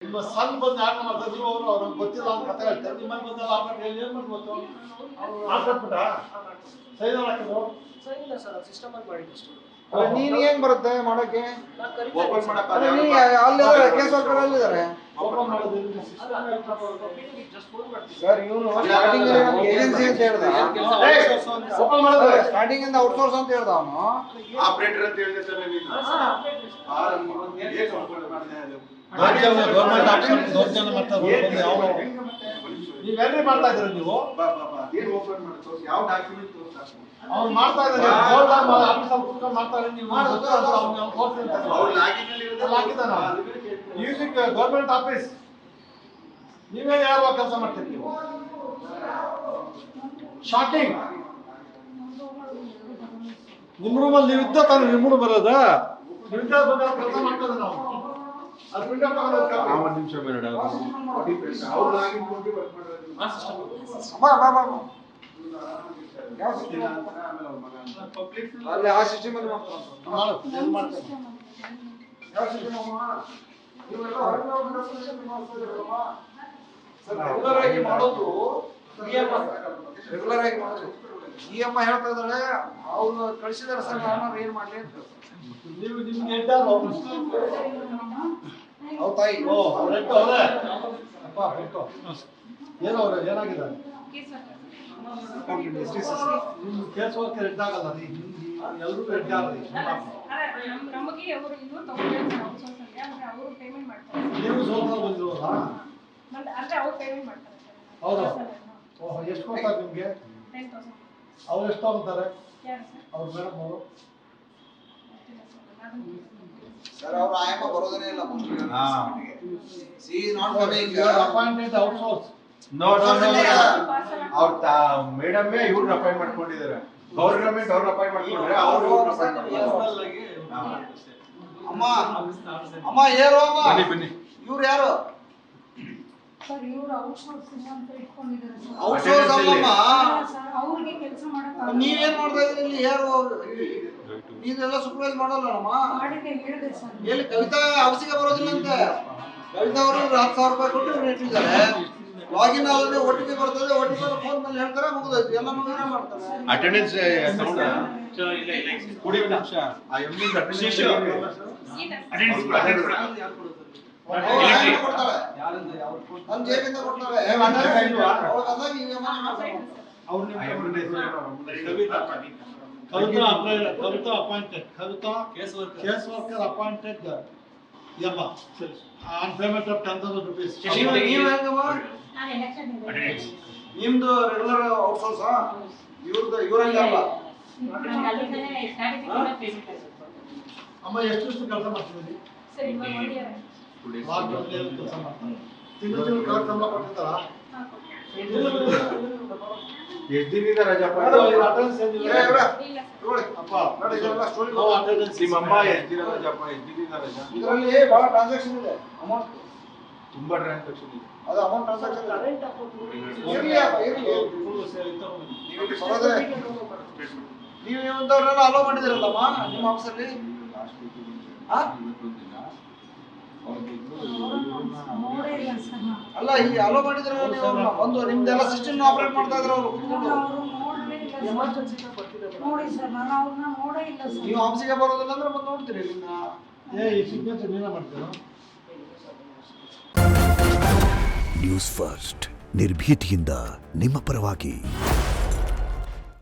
ನಿಮ್ಮ ಸಣ್ಣ ಬಂದು ಯಾರು ಮಾಡ್ತಿದ್ರು ಅವರು ಅವ್ರಿಗೆ ಗೊತ್ತಿಲ್ಲ ಅವ್ನ ಕತೆ ಹೇಳ್ತಾರೆ. ನಿಮ್ಮಲ್ಲಿ ಬಂದಲ್ಲ ಆಪರೇಟ್ ಹೇಳಿ ಏನು ಮಾಡಿ ಗೊತ್ತು ಹಾಕ್ಬಿಟ್ಟ ಸೈನ್ ಹಾಕಿದ್ರು ಸೈನ್ ಇಲ್ಲ ಸರ್, ಸಿಸ್ಟಮ್ ಅಲ್ಲಿ ಮಾಡಿದ್ದು ಅಷ್ಟೇ. ನೀನ್ ಏನ್ ಬರುತ್ತೆ ಮಾಡೋಕೆ? ಓಪನ್ ಕೇಸ್ ವರ್ಕರ್ ಅಲ್ಲಿದ್ದಾರೆ ಓಪನ್ ಮಾಡೋದು ಸರ್. ಇವನು ಸ್ಟಾರ್ಟಿಂಗ್ ಏಜೆನ್ಸಿ ಅಂತ ಹೇಳ್ದ, ಓಪನ್ ಮಾಡೋದು ಸ್ಟಾರ್ಟಿಂಗ್ ಇಂದ ಔಟ್ಸೋರ್ಸ್ ಅಂತ ಹೇಳ್ದ ಅವನು. ಆಪರೇಟರ್ ಅಂತ ಹೇಳಿದೆ ಸರ್ ನೀನು. ಗೌರ್ಮೆಂಟ್ ಆಫೀಸರ್ ದೌರ್ಜನ್ಯ ಮಾಡ್ತಾರೆ. ನೀವೇನ್ರಿ ಮಾಡ್ತಾ ಇದ್ರಿ ನೀವು? ಏನು ಓಪನ್ ಮಾಡಿ ತೋರಿಸಿ, ಯಾವ ಡಾಕ್ಯುಮೆಂಟ್ ತೋರಿಸ್ತಾರೆ ಅವ್ರು ಮಾಡ್ತಾ ಇದ್ದಾರೆ. ಗೋಲ್ಡ್ ಆಫೀಸಲ್ಲಿ ಕೂತ್ಕೊಂಡು ಮಾಡ್ತಾರೆ. ನೀವು ಅವ್ರು ಲಾಗಿನ್ ಅಲ್ಲಿ ಇರೋದು ಹಾಕಿದ್ದಾನ ಮ್ಯೂಸಿಕ್ ಗೌರ್ಮೆಂಟ್ ಆಫೀಸ್. ನೀವೇನು ಯಾವಾಗ ಕೆಲಸ ಮಾಡ್ತೀರಿ ನೀವು? ಶಾಕಿಂಗ್. ನಿಮ್ಮ ರೂಮಲ್ಲಿ ನೀವು ಇದ್ದ ತಾನು ನಿಮ್ಮ ರೂಮ್ ಬರೋದ? ನೀವು ಇದ್ದ ಬಂದಾಗ ಕೆಲಸ ಮಾಡ್ತದೆ ನಾವು ಅದು ಪ್ರಿಂಟ್ ತಗೊಂಡು ಒಂದು ನಿಮಿಷ ಬೇಡ ಅವ್ರು ಲಾಗಿನ್ ಹೋಗಿ ವರ್ಕ್ ಮಾಡೋದು ಆ ಸಿಸ್ಟಮ್ ಯಾವ ಸಿಸ್ಟಮ್? ಅಲ್ಲಿ ಆ ಸಿಸ್ಟಮ್ ಅಲ್ಲಿ ಮಾಡ್ತಾರೆ. ಯಾವ ಸಿಸ್ಟಮ್ ಅಮ್ಮ? ನೀವೆಲ್ಲ ಹೊರಗೆ ಹೋಗ್ಬಿಟ್ಟು ಸಿಸ್ಟಮ್ ಮಾಡ್ತಿದ್ದೀರಲ್ಲ ಸರ್. ರೆಗ್ಯುಲರ್ ಆಗಿ ಮಾಡೋದು ರೆಗ್ಯುಲರ್ ಆಗಿ ಮಾಡೋದು. ಈ ಅಮ್ಮ ಹೇಳ್ತಾ ಇದ್ದಾಳೆ ಅವ್ರು ಕಳಿಸಿದಾರೆ ಸರ್, ನಾನು ಏನ್ ಮಾಡ್ಲಿ ಅಂತ. ನೀವು ನಿಮ್ಗೆ ಇದ್ದಾರೋ ಅವ್ರ ತಾಯಿ ಓ ರೆಡ್ ಅವರೇ ಅಪ್ಪ ಬಿಟ್ಟು ಏನೋ ಅವ್ರೆ ಏನಾಗಿದ್ದಾರೆ? ನಿಮ್ಮ ಕೇಸ್ ವರ್ಕ್ ರೆಡ್ ಆಗಲ್ಲ ರೀ, ಎಲ್ಲರೂ ರೆಡ್ ಆಗಲ್ಲ. ನಮಗೆ ಅವರು ಇನ್ನು ತಗೊಂಡಿದ್ದಾರೆ ಔಟ್ಸೋರ್ಸ್ ಅಲ್ಲಿ, ಅಂದ್ರೆ ಅವರು ಪೇಮೆಂಟ್ ಮಾಡ್ತಾರೆ. ನೀವು ಸೋತ್ರ ಬಂದಿರೋಲ್ಲ ಅಂದ್ರೆ ಅವರು ಪೇಮೆಂಟ್ ಮಾಡ್ತಾರೆ ಹೌದು. ಓಹೋ ಎಷ್ಟು ಕೊಡ್ತಾರೆ ನಿಮಗೆ? 10,000. ಅವ್ರು ಎಷ್ಟು ತಗೊಂತಾರೆ? ಯಾರು ಸರ್? ಅವ್ರು ಮೇಡಮ್ ಅವರು ಸರ್. ಅವ್ರು ಆಯಮ್ಮ ಬರೋದನೇ ಇಲ್ಲ. She not coming. Appointed outsource. No ಅವ್ರ ಮೇಡಮ್ಮೇ ಇವ್ರನ್ನ ಅಪಾಯಿಂಟ್ ಮಾಡ್ಕೊಂಡಿದ್ದಾರೆ. ಗೌರ್ಮೆಂಟ್ ಅವ್ರನ್ನ ಅಪಾಯಿಂಟ್ ಮಾಡ್ಕೊಂಡ್ರೆ ಅವರು ಅಮ್ಮ ಅಮ್ಮ ಯಾರು ಅಮ್ಮ? ಬನ್ನಿ ಬನ್ನಿ. ಇವ್ರು ಯಾರು? ಸರ್ ಇವರು ಔಟ್ಸೋರ್ಸಿಂಗ್ ಅಂತ ಇಟ್ಕೊಂಡಿದ್ದಾರೆ ಸರ್. ಔಟ್ಸೋರ್ಸ್ ಅಲ್ಲಮ್ಮ. ಸರ್ ಅವ್ರಿಗೆ ಕೆಲಸ ಮಾಡಕ್ಕೆ ನೀವೇನ್ ಮಾಡ್ತಾ ಇದ್ರಿ ಇಲ್ಲಿ? ಯಾರು ನೀವೆಲ್ಲ ಸೂಪರ್ವೈಸ್ ಮಾಡಲ್ಲಮ್ಮ? ಮಾಡಿದ್ದೆ ಹೇಳಿದೆ ಸರ್. ಎಲ್ಲಿ ಕವಿತಾ ಹೌಸಿಗೆ ಬರೋದಿಲ್ಲ ಅಂತೆ. ಕವಿತಾ ಅವರು 10,000 ರೂಪಾಯಿ ಕೊಟ್ಟು ಇಟ್ಟಿದ್ದಾರೆ. ಲಾಗಿನ್ ಆದ್ರೆ OTP ಬರ್ತದೆ, OTP ಫೋನ್ ಮೇಲೆ ಹೇಳ್ತಾರೆ, ಮುಗಿದೋಯ್ತು. ಎಲ್ಲ ಇವರೇ ಮಾಡ್ತಾರೆ. ಅಟೆಂಡೆನ್ಸ್ ಸೌಂಡ್ ಇಲ್ಲ ಇಲ್ಲ ಕುಡಿ ಒಂದು ನಿಮಿಷ. ಆ ಎಮ್ಮಿಂದ ಅಟೆಂಡೆನ್ಸ್ ಕೊಡ್ತಾರೆ. ನನ್ನ ಜೇಬಿಂದ ಕೊಡ್ತಾರೆ. ಅವ್ರಿಗೆ ಅಂದಾಗ ಈಗ ಮಾಡ್ತಾರೆ. Kavita appointed. Kavita case worker appointed ಯಮ್ಮ ಆನ್ ಪೇಮೆಂಟ್ ಆಫ್ 10,000 rupees. ನೀವು ಹೆಂಗಮ್ಮ? ನಾನು ಎಲೆಕ್ಷನ್ ಇದೆ. ನಿಮ್ದು ರೆಗ್ಯುಲರ್ ಔಟ್ಸೋರ್ಸ್ ಇವ್ರಂಗೆ ಅಲ್ಲ. ಅಲ್ಲಿಂದನೇ ಸ್ಟಾರ್ಟಿಂಗ್ ಪೇಮೆಂಟ್ ಅಮ್ಮ ಎಷ್ಟು ಕೆಲಸ ಮಾಡ್ತಿದ್ದೀರಿ? ಸರ್ ಇವಾಗ ಮಾಡಿದ್ದಾರೆ. ಮಾರ್ಕೆಟ್ ಕೆಲಸ ಮಾಡ್ತಾರೆ. ತಿಂಗಳು ಕರೆಕ್ಟ್ ಸಂಬಳ ಕೊಟ್ಟಿದ್ದಾರಾ? ಎಷ್ಟು ದಿನದಿಂದ ರಜಾ ಅಟೆಂಡೆನ್ಸ್ ಏನಿಲ್ಲ. ಇಲ್ಲ ಸರ್. ಅಪ್ಪ ನೋಡಿ ಇದೆಲ್ಲ ಸ್ಟೋರಿ. ಅಟೆಂಡೆನ್ಸ್ ನಿಮ್ಮಮ್ಮ ಎಷ್ಟು ದಿನ ರಜಾಪ್ಪ? ಎಷ್ಟು ದಿನದಿಂದ ರಜಾ? ಇದರಲ್ಲಿ ಬಹಳ ಟ್ರಾನ್ಸಾಕ್ಷನ್ ಇದೆ. ಅಮೌಂಟ್ ತುಂಬಾ ಟ್ರಾನ್ಸಾಕ್ಷನ್ ಇದೆ. ಅದು ಅಮೌಂಟ್ ಟ್ರಾನ್ಸಾಕ್ಷನ್ ಇದೆ. ಕರೆಂಟ್ ಅಕೌಂಟ್ ಇರ್ಲಿ ಅಪ್ಪ ಇರ್ಲಿ. ನೀವು ಇಲ್ಲಿ ಬರೋದೇ ನೀವು ಇವಂತವ್ರನ್ನ ಅಲೋ ಮಾಡಿದಿರಲ್ಲಮ್ಮ ನಿಮ್ಮ ಆಫೀಸಲ್ಲಿ? ನೋಡೇ ಇಲ್ಲ ಸರ್ ನಾನು. ಅಲ್ಲ ಈ ಅಲೋ ಮಾಡಿದ್ರೆ ನೀವು ಅವ್ರನ್ನ ಬಂದು ನಿಮ್ದೆಲ್ಲ ಸಿಸ್ಟಮ್ ಆಪರೇಟ್ ಮಾಡ್ತಾ ಇದ್ರು ಅವರು ಕೂತ್ಕೊಂಡು. ಅವರು ನೋಡಲೇ ಇಲ್ಲ ಸರ್. ಎಮರ್ಜೆನ್ಸಿ ಬರ್ತಿದೆ. ನೋಡಿ ಸರ್ ನಾನು ಅವ್ರನ್ನ ನೋಡೇ ಇಲ್ಲ ಸರ್. ನೀವು ಆಫೀಸಿಗೆ ಬರೋದಿಲ್ಲ ಅಂದ್ರೆ ಬಂದು ನೋಡ್ತೀರಿ ಇಲ್ಲಿಂದ. ಈ ಸಿಗ್ನೇಚರ್ ನೀನೇ ಮಾಡ್ತೀರಾ? ನ್ಯೂಸ್ ಫಸ್ಟ್ ನಿರ್ಭೀತಿಯಿಂದ ನಿಮ್ಮ ಪರವಾಗಿ.